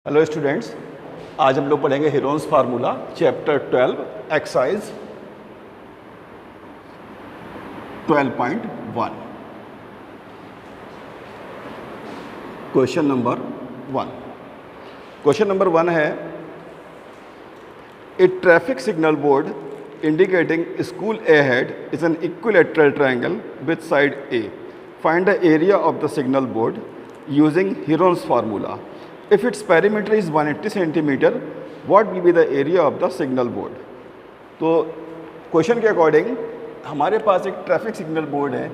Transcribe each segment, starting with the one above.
Hello students, आज हम लोग पढ़ेंगे Heron's formula chapter 12 exercise 12.1। Question number 1। Question number 1 है a traffic signal board indicating school ahead is an equilateral triangle with side a. Find the area of the signal board using Heron's formula. If its perimeter is 180 centimeter, what will be the area of the signal board? तो question के according हमारे पास एक traffic signal board है।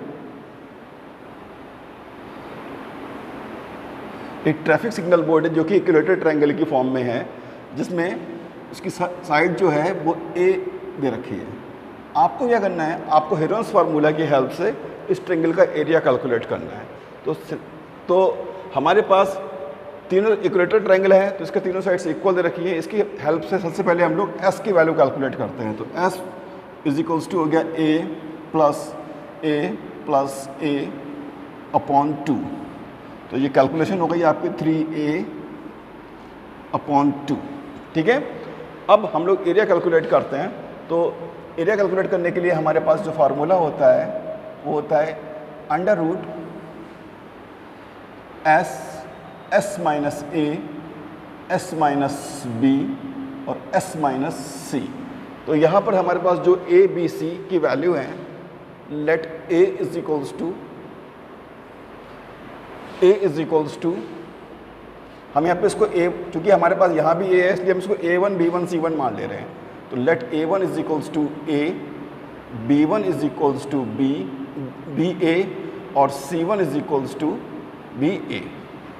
एक traffic signal board है जो कि equilateral triangle की फॉर्म में है, जिसमें उसकी साइड जो है वो ए दे रखी है। आपको क्या करना है, आपको हीरोन्स फार्मूला की हेल्प से इस ट्रायंगल का एरिया कैलकुलेट करना है। तो हमारे पास तीनों इक्विलैटरल ट्रायंगल है, तो इसके तीनों साइड्स इक्वल दे रखी है। इसकी हेल्प से सबसे पहले हम लोग एस की वैल्यू कैलकुलेट करते हैं। तो एस इज इक्वल्स टू हो गया ए प्लस ए अपॉन 2। तो ये कैलकुलेशन हो गई आपकी 3a अपॉन 2। ठीक है, अब हम लोग एरिया कैलकुलेट करते हैं। तो एरिया कैलकुलेट करने के लिए हमारे पास जो फार्मूला होता है वो होता है अंडर रूट एस माइनस ए, एस माइनस बी और एस माइनस सी। तो यहाँ पर हमारे पास जो ए बी सी की वैल्यू है, let A is equals to हम यहाँ पे इसको ए, चूँकि हमारे पास यहाँ भी ए है इसलिए हम इसको A1 B1 C1 मान ले रहे हैं। तो let A1 is equals to a, B1 is equals to b a और C1 is equals to BA।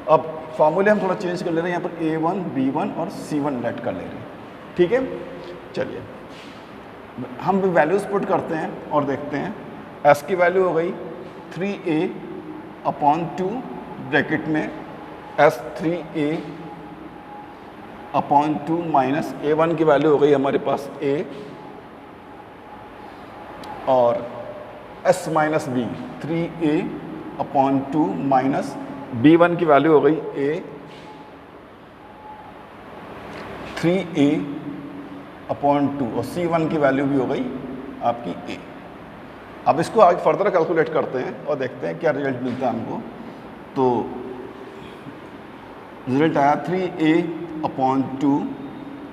अब फार्मूले हम थोड़ा चेंज कर ले रहे हैं, यहाँ पर A1 B1 और C1 लेट कर ले रहे हैं। ठीक है, चलिए हम वैल्यूज़ पुट करते हैं और देखते हैं। S की वैल्यू हो गई 3a अपॉन 2 ब्रैकेट में S3a अपॉन 2 माइनस A1 की वैल्यू हो गई हमारे पास a और S minus b 3a upon 2 minus B1 की वैल्यू हो गई a 3a अपॉन 2 और C1 की वैल्यू भी हो गई आपकी a। अब इसको आगे फर्दर कैलकुलेट करते हैं और देखते हैं क्या रिजल्ट मिलता है हमको। तो रिजल्ट आया 3a अपॉन 2।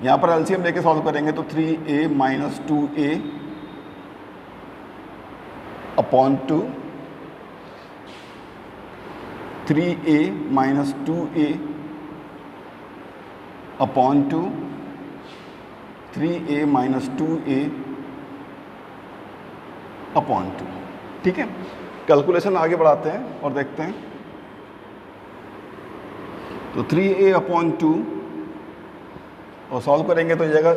यहाँ पर एलसीएम लेके सॉल्व करेंगे तो 3a minus 2a upon 2, 3a minus 2a upon 2, 3a minus 2a upon 2। ठीक है, कैलकुलेशन आगे बढ़ाते हैं और देखते हैं। तो 3a अपॉन 2 और सॉल्व करेंगे तो जाएगा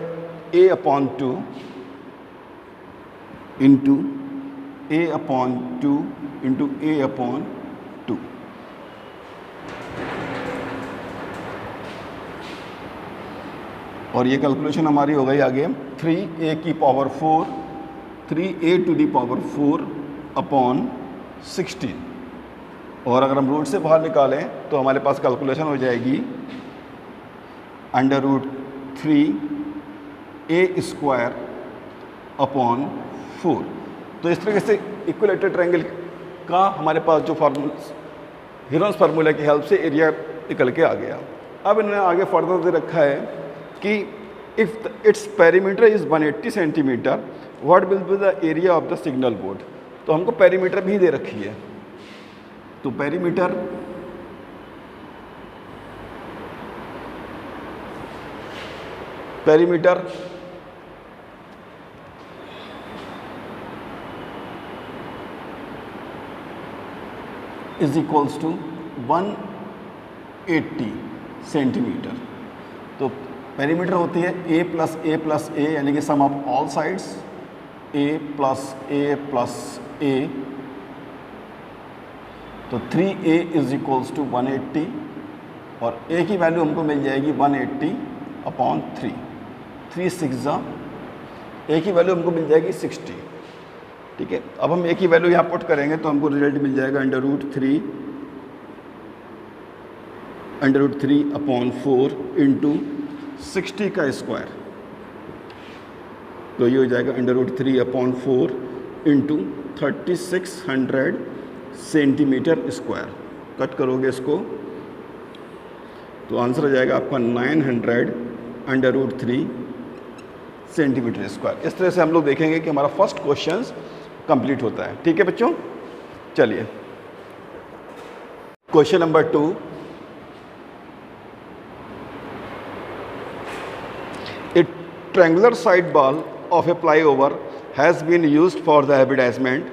a upon 2 into a upon 2 into a upon 2। और ये कैलकुलेशन हमारी हो गई आगे 3a की power 4, 3a to the power 4 upon 16। और अगर हम रूट से बाहर निकालें तो हमारे पास कैलकुलेशन हो जाएगी under root 3a square upon 4। तो इस तरीके से इक्विलैटरल ट्रायंगल का हमारे पास जो हीरोन्स फार्मूला की हेल्प से एरिया निकल के आ गया। अब इन्होंने आगे फर्दर दे रखा है कि if its perimeter is 180 centimetre, what will be the area of the signal board. तो हमको पेरीमीटर भी दे रखी है। तो perimeter is equals to 180 centimetre. तो पेरीमीटर होती है a प्लस a यानी कि sum of all sides a plus a। तो 3a इज इक्वल्स टू 180 और a की वैल्यू हमको मिल जाएगी 180 अपॉन 3, 3 6 a की वैल्यू हमको मिल जाएगी 60। ठीक है, अब हम a की वैल्यू यहाँ पुट करेंगे तो हमको रिजल्ट मिल जाएगा अंडर रूट 3 √3/4 इंटू 60 का स्क्वायर, तो ये हो जाएगा √3/4 इंटू 3600 सेंटीमीटर स्क्वायर। कट करोगे इसको तो आंसर हो जाएगा आपका 900√3 सेंटीमीटर स्क्वायर। इस तरह से हम लोग देखेंगे कि हमारा फर्स्ट क्वेश्चन कंप्लीट होता है। ठीक है बच्चों, चलिए question number 2। A triangular side wall of a flyover has been used for the advertisement.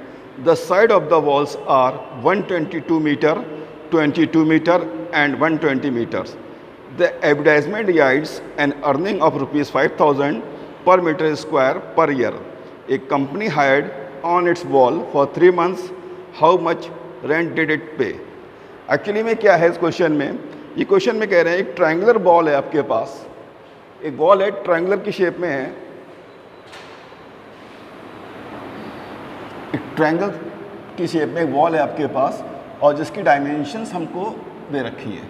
The side of the walls are 122 meter, 22 meter and 120 meters. The advertisement yields an earning of rupees 5,000 per meter square per year. A company hired on its wall for 3 months. How much rent did it pay? Actually में क्या है इस question में, ये question में कह रहे हैं एक ट्रायंगुलर बॉल है आपके पास, एक बॉल है ट्रायंगुलर की शेप में है, एक ट्रायंगल की शेप में एक बॉल है आपके पास और जिसकी डायमेंशंस हमको दे रखी है।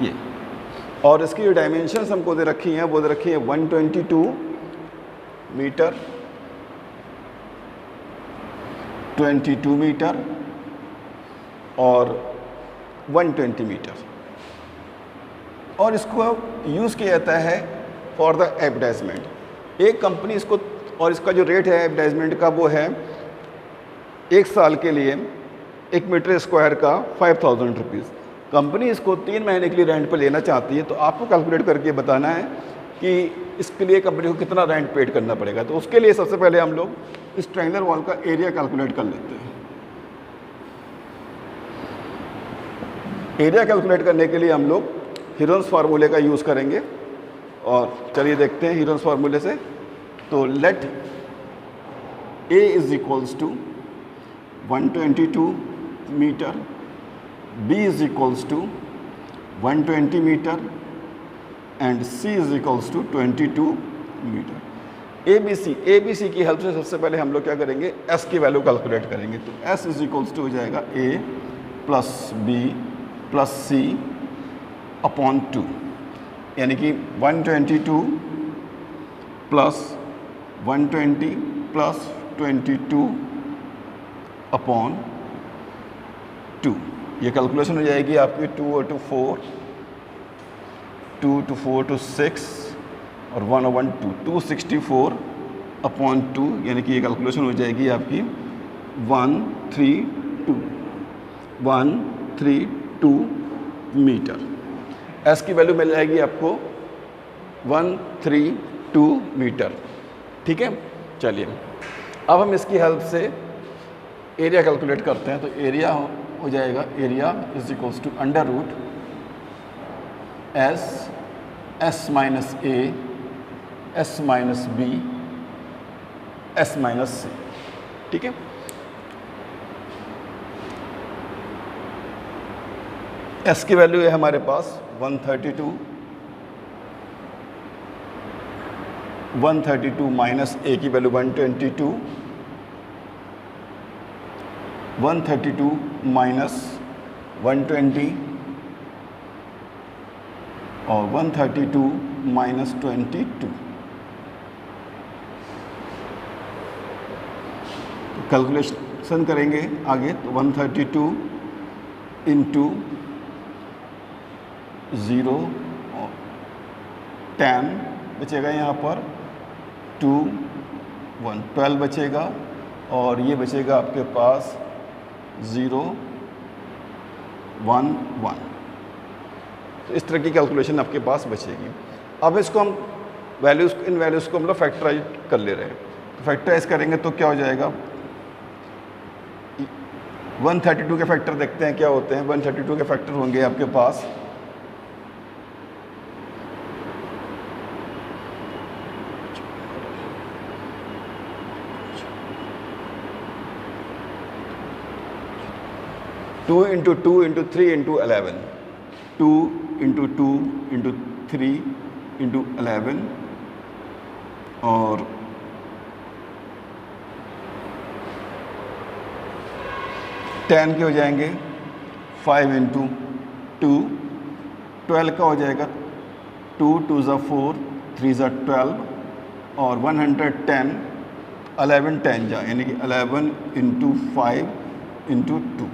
ये और इसकी जो डायमेंशंस हमको दे रखी हैं वो दे रखी है 122 मीटर, 22 मीटर और 120 मीटर, और इसको यूज़ किया जाता है फॉर द एडवर्टाइजमेंट। एक कंपनी इसको, और इसका जो रेट है एडवर्टाइजमेंट का वो है 1 साल के लिए 1 मीटर स्क्वायर का 5,000 रुपीज़। कंपनी इसको 3 महीने के लिए रेंट पर लेना चाहती है, तो आपको कैलकुलेट करके बताना है कि इसके लिए कंपनी को कितना रेंट पेड करना पड़ेगा। तो उसके लिए सबसे पहले हम लोग इस ट्रायंगुलर वॉल का एरिया कैलकुलेट कर लेते हैं। एरिया कैलकुलेट करने के लिए हम लोग हीरोन्स फार्मूले का यूज़ करेंगे, और चलिए देखते हैं हीरोन्स फार्मूले से। तो let A is equals to 122 metre, B is equals to 120 metre and C is equals to 22 metre. ABC की हेल्प से सबसे पहले हम लोग क्या करेंगे, S की वैल्यू कैलकुलेट करेंगे। तो S इज इक्वल्स टू हो जाएगा A plus B plus C upon 2, यानी कि 122 प्लस 120 प्लस 22 अपॉन 2। ये कैलकुलेशन हो जाएगी आपकी 2 और 2 4, 2 to 4 to 6 और 1 और 1 2, 264 अपॉन 2, यानी कि ये कैलकुलेशन हो जाएगी आपकी 132 मीटर। एस की वैल्यू मिल जाएगी आपको 132 मीटर। ठीक है, चलिए अब हम इसकी हेल्प से एरिया कैलकुलेट करते हैं। तो एरिया हो जाएगा, area is equals to under root S minus A S minus B S minus c. ठीक है, एस की वैल्यू है हमारे पास 132 माइनस ए की वैल्यू 122, 132 माइनस 120 और 132 माइनस 22। कैलकुलेशन करेंगे आगे, तो 132 इंटू 0 और 10 बचेगा, यहाँ पर 2 1 12 बचेगा, और ये बचेगा आपके पास 0 1 1। तो इस तरह की कैलकुलेशन आपके पास बचेगी। अब इसको हम वैल्यूज़, इन वैल्यूज़ को हम लोग फैक्टराइज कर ले रहे हैं। तो फैक्टराइज करेंगे तो क्या हो जाएगा, 132 के फैक्टर देखते हैं क्या होते हैं। 132 के फैक्टर होंगे आपके पास 2 into 2 into 3 into 11, 2 into 2 into 3 into 11 और 10 के हो जाएंगे 5 इंटू 2, 12 का हो जाएगा 2 2 ज़ा 4 3 ज़ा 12 और 110 11 10 जा यानी कि 11 इंटू 5 इंटू 2।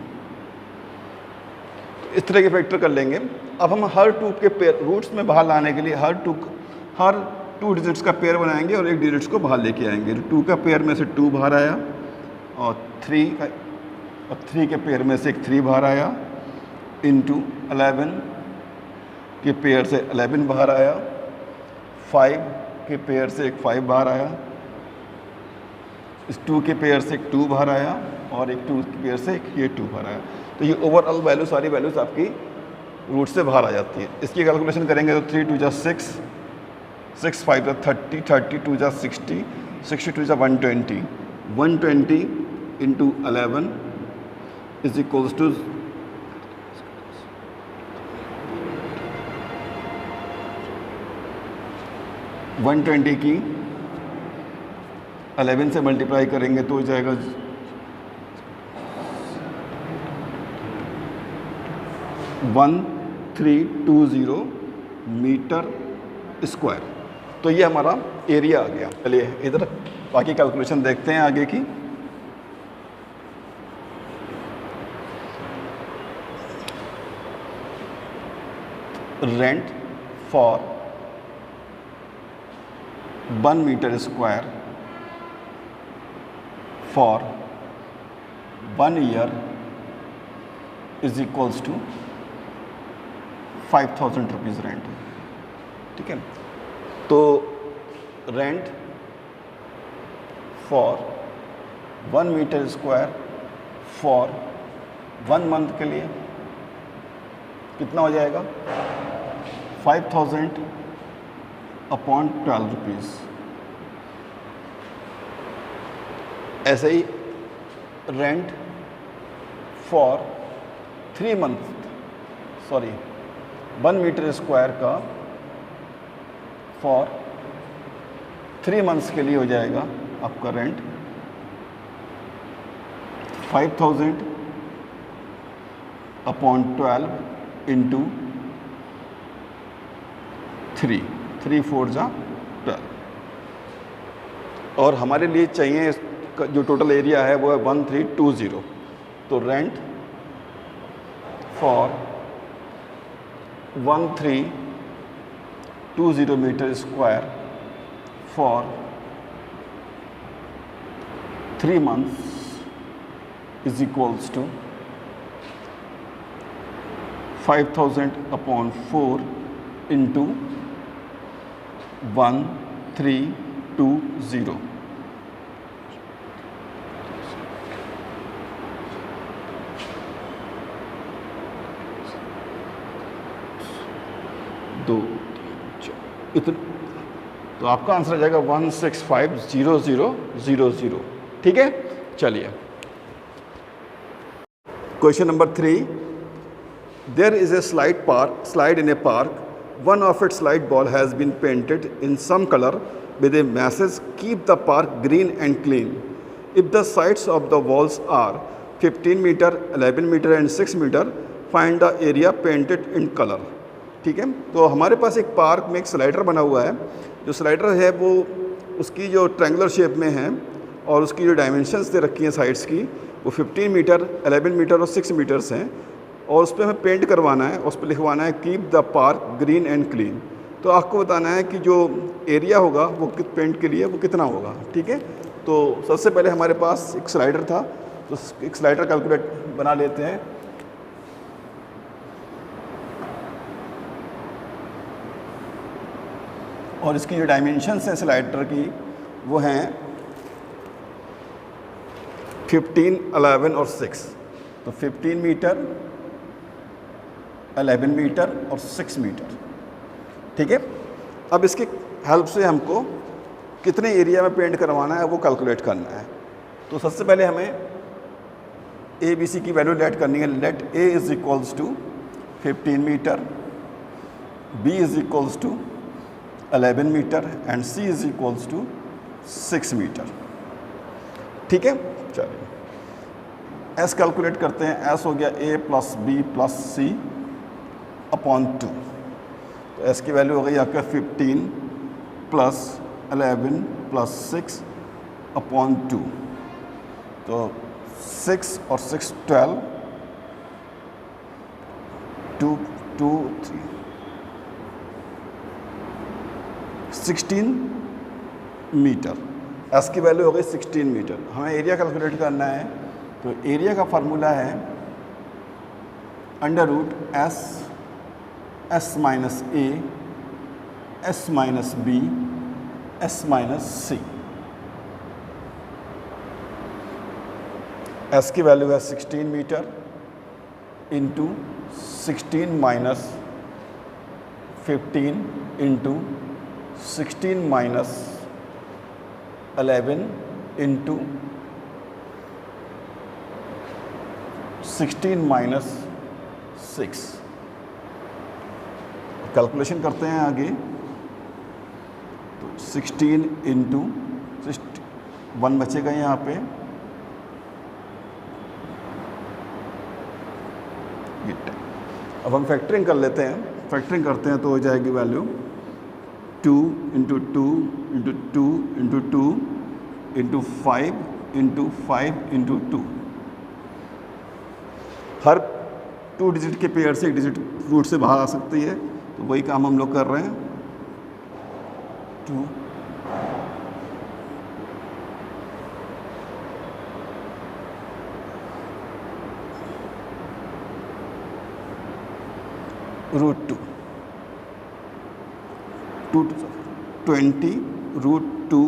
इस तरह के फैक्टर कर लेंगे। अब हम हर टू के पेयर रूट्स में बाहर लाने के लिए हर टू डिजिट्स का पेयर बनाएंगे और एक डिजिट्स को बाहर लेके आएंगे। टू का पेयर में से 2 बाहर आया और 3 के पेयर में से एक 3 बाहर आया इंटू 11 के पेयर से 11 बाहर आया, 5 के पेयर से एक 5 बाहर आया, इस 2 के पेयर से एक 2 बाहर आया और एक 2 के पेयर से एक ये 2 बाहर आया। तो ये ओवरऑल वैल्यू सारी वैल्यूज आपकी रूट से बाहर आ जाती है। इसकी कैलकुलेशन करेंगे तो 3 2 जा 6, 6 5 जा 30, 30 2 जा 60, 62 जा 120, 120 इंटू 11 इज इक्वल्स टू 120 की 11 से मल्टीप्लाई करेंगे तो हो जाएगा 1320 मीटर स्क्वायर। तो ये हमारा एरिया आ गया। चलिए इधर बाकी कैलकुलेशन देखते हैं आगे की। Rent for 1 metre square for 1 year is equals to 5,000 rupees rent. ठीक है, तो rent for 1 metre square for 1 month के लिए कितना हो जाएगा 5,000 अपॉन 12 रुपीज़। ऐसे ही rent for 3 month 1 metre square का फॉर 3 मंथ्स के लिए हो जाएगा आपका रेंट 5,000 अपॉन 12 इंटू 3 4 जा 12। और हमारे लिए चाहिए इसका जो टोटल एरिया है वो है 1320। तो rent for 1320 metre square for 3 months is equals to 5,000 upon 4 into 1320। इतना तो आपका आंसर आ जाएगा 1650000। ठीक है, चलिए question number 3। There is a slide in a park. One of its light ball has been painted in some color with a message keep the park green and clean. If the sides of the walls are 15 meter, 11 meter and 6 meter, find the area painted in color। ठीक है, तो हमारे पास एक park में एक slider बना हुआ है। जो स्लाइडर है वो उसकी जो ट्रायंगुलर शेप में है और उसकी जो डायमेंशंस दे रखी हैं साइड्स की वो 15 मीटर, 11 मीटर और 6 मीटर्स हैं। और उस पर हमें पेंट करवाना है, उस पर लिखवाना है keep the park green and clean. तो आपको बताना है कि जो एरिया होगा वो पेंट के लिए वो कितना होगा। ठीक है, तो सबसे पहले हमारे पास एक स्लाइडर था, तो एक स्लाइडर कैलकुलेट बना लेते हैं। और इसकी जो डायमेंशंस हैं स्लाइडर की वो हैं 15, 11 और 6। तो 15 मीटर, 11 मीटर और 6 मीटर। ठीक है, अब इसकी हेल्प से हमको कितने एरिया में पेंट करवाना है वो कैलकुलेट करना है। तो सबसे पहले हमें ए बी सी की वैल्यू लेट करनी है। Let A is equals to 15 metre, B is equals to 11 metre and C is equals to 6 metre. ठीक है, चलिए एस कैलकुलेट करते हैं, एस हो गया ए प्लस बी प्लस सी अपॉन 2। तो एस की वैल्यू हो गई आपका 15 प्लस 11 प्लस 6 अपॉन 2। तो 6 और 6 12, 2 2 3 16 मीटर। एस की वैल्यू हो गई 16 मीटर। हमें एरिया कैलकुलेट करना है, तो एरिया का फार्मूला है under root S S minus A S minus B S minus C. S की वैल्यू है 16 metre into 16 minus 15 into 16 minus 11 into 16 minus 6। Calculation करते हैं आगे, तो 16 इंटू 1 बचेगा यहाँ पे, अब हम फैक्टरिंग कर लेते हैं। फैक्टरिंग करते हैं तो हो जाएगी value 2 into 2 into 2 into 2 into 5 into 5 into 2। हर 2 डिजिट के पेयर से 1 डिजिट रूट से बाहर आ सकती है, तो वही काम हम लोग कर रहे हैं। 2 रूट 2 20 रूट 2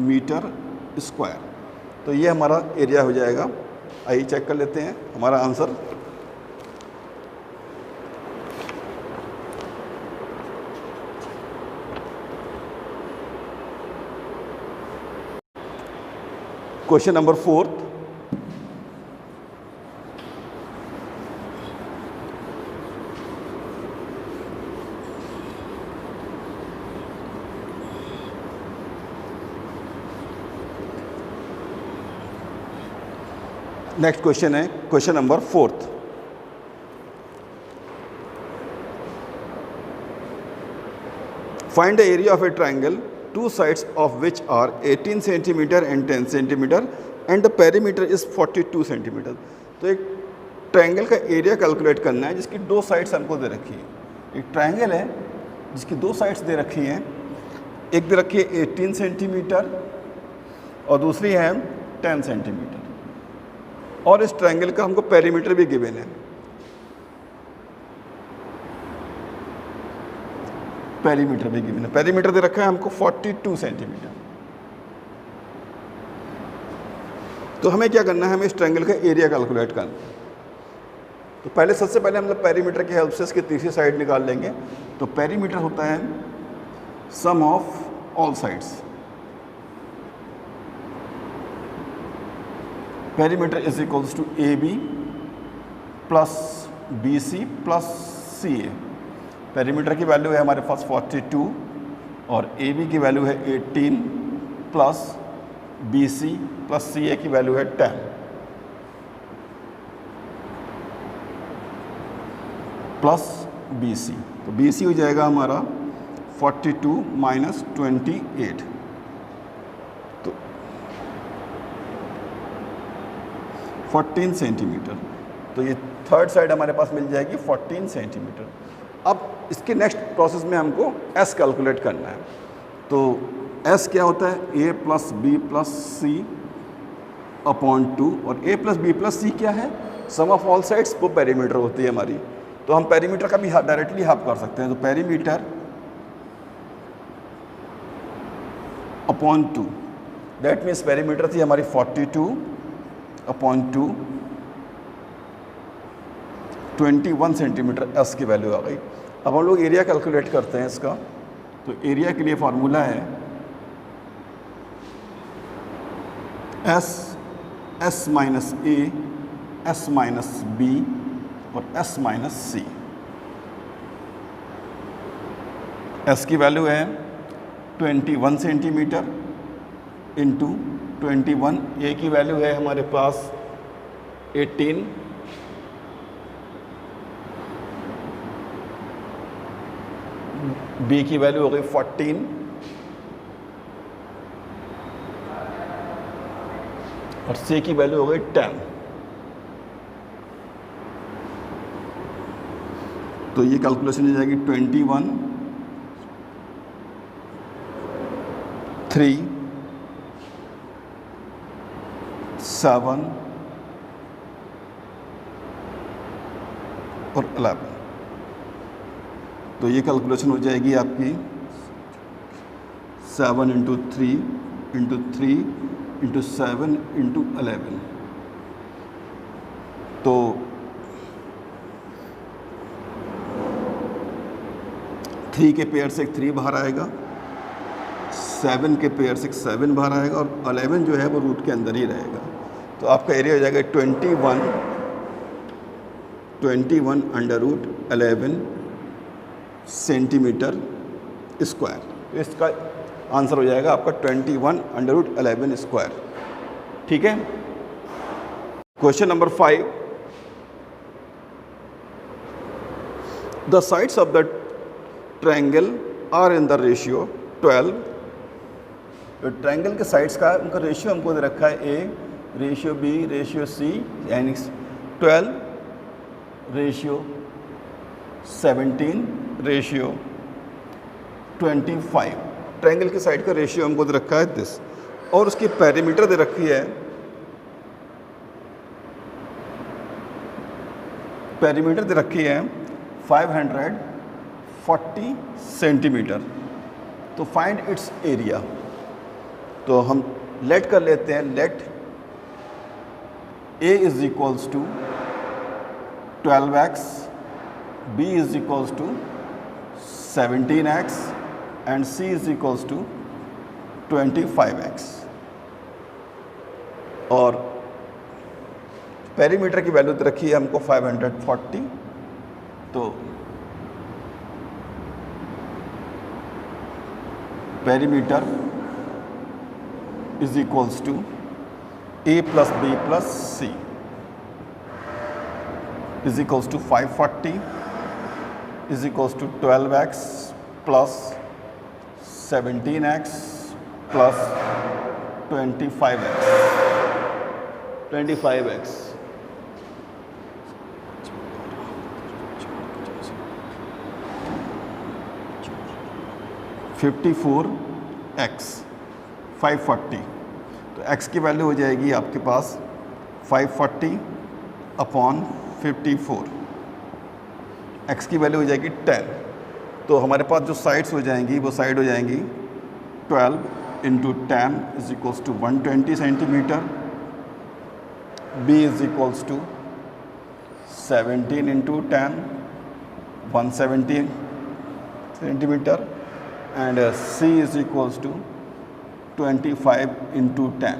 मीटर स्क्वायर। तो ये हमारा एरिया हो जाएगा। आइए चेक कर लेते हैं हमारा answer. Question number 4। Next question है question number 4। Find the area of a triangle, 2 sides of which are 18 centimeter and 10 centimeter and the perimeter is 42 centimeter। तो एक ट्राइंगल का एरिया कैलकुलेट करना है जिसकी 2 साइड्स हमको दे रखी है। एक ट्राइंगल है जिसकी 2 साइड्स दे रखी हैं, एक दे रखी है 18 सेंटीमीटर और दूसरी है 10 सेंटीमीटर, और इस ट्राइंगल का हमको पेरीमीटर भी गिवन है। पेरीमीटर भी गिवन है, पेरीमीटर दे रखा है हमको 42 सेंटीमीटर। तो हमें क्या करना है, हमें इस ट्रायंगल का एरिया कैलकुलेट करना है। तो पहले सबसे पहले हम लोग पेरीमीटर की हेल्प से इसकी तीसरी साइड निकाल लेंगे। तो पेरीमीटर होता है sum of all sides. Perimeter is equals to a b plus b c plus c a. Perimeter की वैल्यू है हमारे पास 42 और ए बी की वैल्यू है 18 plus b c plus c ए की वैल्यू है 10 प्लस बी सी। तो बी सी हो जाएगा हमारा 42 माइनस 28। तो 14 सेंटीमीटर। तो ये थर्ड साइड हमारे पास मिल जाएगी 14 सेंटीमीटर। अब इसके नेक्स्ट प्रोसेस में हमको एस कैलकुलेट करना है। तो एस क्या होता है, ए प्लस बी प्लस सी अपॉन 2, और ए प्लस बी प्लस सी क्या है, सम ऑफ ऑल साइड्स, वो पेरीमीटर होती है हमारी। तो हम पेरीमीटर का भी डायरेक्टली हाफ कर सकते हैं। तो perimeter upon 2, that means perimeter थी हमारी 42 अपॉन 2, 21 सेंटीमीटर एस की वैल्यू आ गई। अब हम लोग एरिया कैलकुलेट करते हैं इसका। तो एरिया के लिए फार्मूला है एस माइनस ए, एस माइनस बी और एस माइनस सी। एस की वैल्यू है 21 सेंटीमीटर इंटू 21, ए की वैल्यू है हमारे पास 18, बी की वैल्यू हो गई 14 और सी की वैल्यू हो गई 10। तो ये कैलकुलेशन हो जाएगी 21, 3, 7 और 11। तो ये कैलकुलेशन हो जाएगी आपकी 7 इंटू 3 इंटू 3 इंटू 7 इंटू 11। तो 3 के पेयर से 3 बाहर आएगा, 7 के पेयर से 7 बाहर आएगा और 11 जो है वो रूट के अंदर ही रहेगा। तो आपका एरिया हो जाएगा 21 अंडर रूट 11 सेंटीमीटर स्क्वायर। तो इसका आंसर हो जाएगा आपका 21 अंडर रूट 11 स्क्वायर। ठीक है। Question number 5, the sides of the triangle are in the ratio 12। तो ट्रायंगल के साइड्स का उनका रेशियो हमको दे रखा है A ratio B ratio C, यानी 12 रेशियो 17 रेशियो 25। ट्रायंगल की साइड का रेशियो हमको दे रखा है दिस, और उसकी पेरीमीटर दे रखी है, पेरीमीटर दे रखी है 540 सेंटीमीटर। तो फाइंड इट्स एरिया। तो हम लेट कर लेते हैं, let A is equals to 12x, B is equals to 17x and C is equals to 25x। और पेरीमीटर की वैल्यू रखी है हमको 540। तो perimeter is equals to A plus B plus C is equals to 540 is equals to 12x plus 17x plus 25x। 54x 540। तो x की value हो जाएगी आपके पास 540 अपॉन 54। x की वैल्यू हो जाएगी 10। तो हमारे पास जो साइड्स हो जाएंगी वो साइड हो जाएंगी 12 into 10 is equals to 120 centimetre, b is equals to 17 into 10 170 centimetre and c is equals to 25 into 10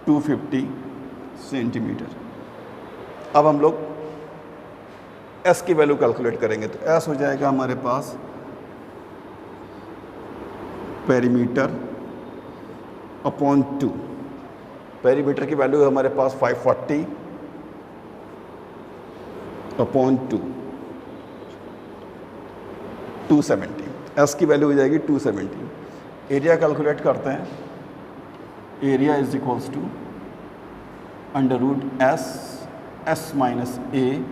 250 centimetre. अब हम लोग s की वैल्यू कैलकुलेट करेंगे। तो s हो जाएगा हमारे पास पेरीमीटर अपॉन 2। पेरीमीटर की वैल्यू है हमारे पास 540 अपॉन 270। s की वैल्यू हो जाएगी 270। एरिया कैलकुलेट करते हैं। Area is equals to under root S minus A,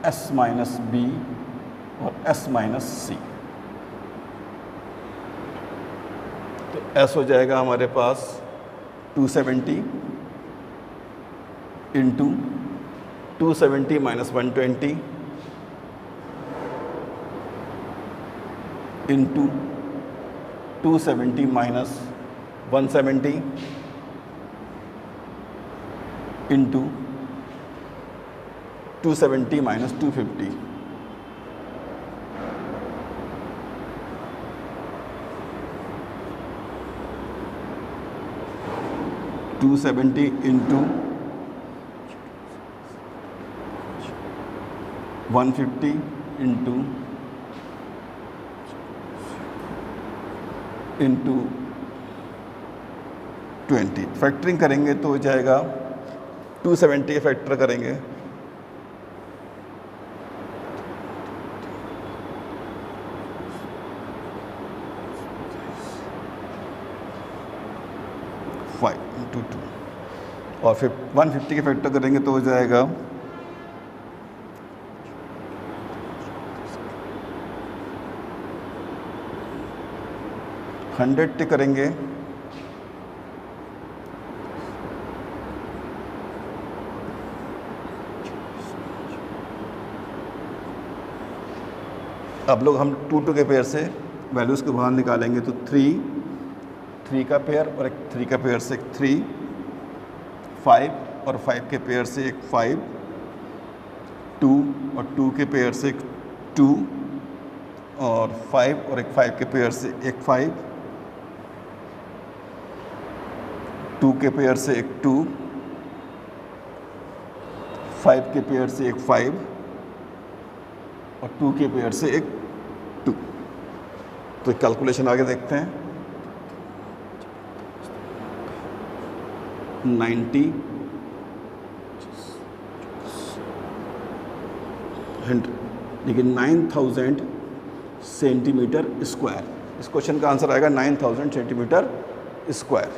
S minus B और एस माइनस सी। तो एस हो जाएगा हमारे पास 270 into 270 minus 120 into 270 minus 170 into 270 minus 250। Two 70 into 150 into 20। Factoring करेंगे तो हो जाएगा 270 के फैक्टर करेंगे, टू और फिर 150 के फैक्टर करेंगे तो हो जाएगा 100 करेंगे अब लोग हम 2 के पेयर से वैल्यूज़ को बाहर निकालेंगे तो 3 का पेयर और एक 3 का पेयर से एक 3, 5 और 5 के पेयर से एक 5, 2 और 2 के पेयर से एक 2 और 5 और एक 5 के पेयर से एक 5, 2 के पेयर से एक 2, 5 के पेयर से एक 5 और 2 के पेयर से एक 2। तो कैलकुलेशन आगे देखते हैं। 90 लेकिन 9000 सेंटीमीटर स्क्वायर, इस क्वेश्चन का आंसर आएगा 9000 centimetre square.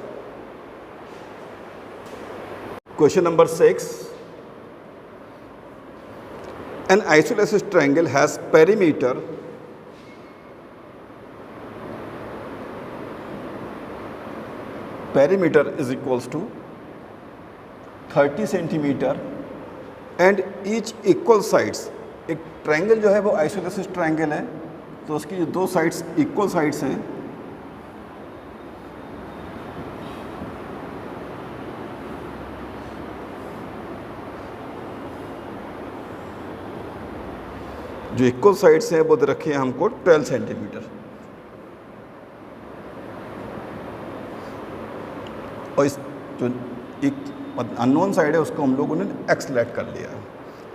Question number 6, an isosceles triangle has perimeter is equals to 30 centimetre and each equal sides. एक ट्रायंगल जो है वो आइसोसेलेस ट्रायंगल है, तो उसकी जो 2 साइड्स इक्वल साइड्स हैं, जो इक्वल साइड्स हैं वो दे रखे हैं हमको 12 सेंटीमीटर। और इस जो एक अननोन साइड है उसको हम लोगों ने एक्स सेलेक्ट कर लिया है।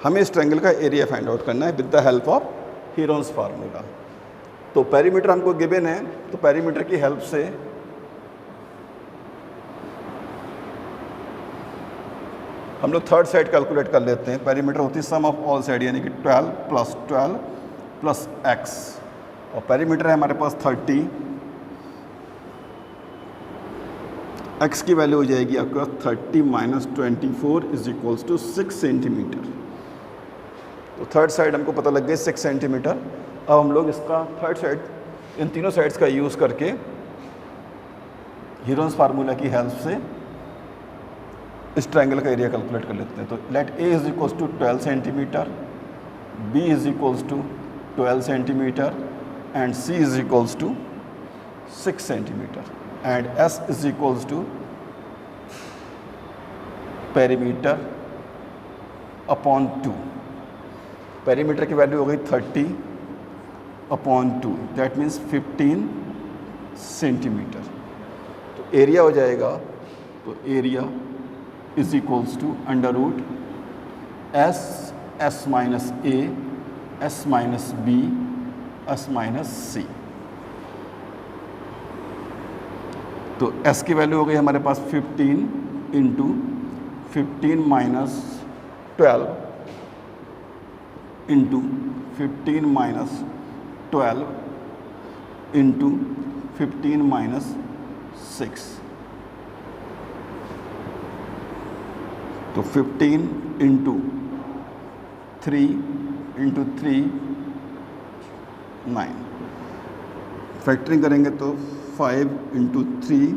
हमें इस ट्रायंगल का एरिया फाइंड आउट करना है with the help of Heron's formula. तो पेरीमीटर हमको गिवन है, तो पेरीमीटर की हेल्प से हम लोग थर्ड साइड कैलकुलेट कर लेते हैं। पेरीमीटर होती है सम ऑफ ऑल साइड, यानी कि 12 प्लस एक्स, और पेरीमीटर है हमारे पास 30। एक्स की वैल्यू हो जाएगी आपके पास 30 minus 24 is equals to 6 centimetre. तो थर्ड साइड हमको पता लग गई 6 सेंटीमीटर। अब हम लोग इसका थर्ड साइड, इन तीनों साइड्स का यूज़ करके हीरोन्स फार्मूला की हेल्प से इस ट्रायंगल का एरिया कैलकुलेट कर लेते हैं। तो let A is equals to 12 centimetre, b is equals to 12 centimetre and C is equals to 6 centimetre and s is equals to perimeter upon 2। Perimeter की value हो गई 30 अपॉन 2, दैट मीन्स 15 सेंटीमीटर। तो area हो जाएगा, तो area is equals to under root S minus A, S minus B, S minus सी। तो s की value हो गई हमारे पास 15 into 15 minus 12 into 15 minus 12 into 15 minus 6। तो 15 इंटू 3 इंटू 3 9। फैक्टरिंग करेंगे तो 5 इंटू 3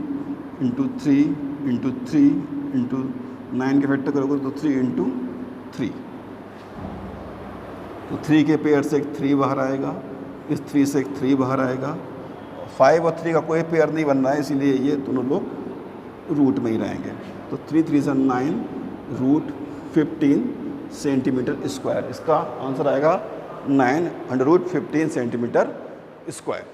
इंटू 3 इंटू 3 इंटू 9 के फैक्टर करोगे तो 3 इंटू 3। तो 3 के पेयर से एक 3 बाहर आएगा, इस 3 से एक 3 बाहर आएगा। 5 और 3 का कोई पेयर नहीं बन रहा है, इसीलिए ये दोनों लोग रूट में ही रहेंगे। तो 3 3 से 9 रूट 15 सेंटीमीटर स्क्वायर। इसका आंसर आएगा 9 अंडर रूट 15 सेंटीमीटर स्क्वायर।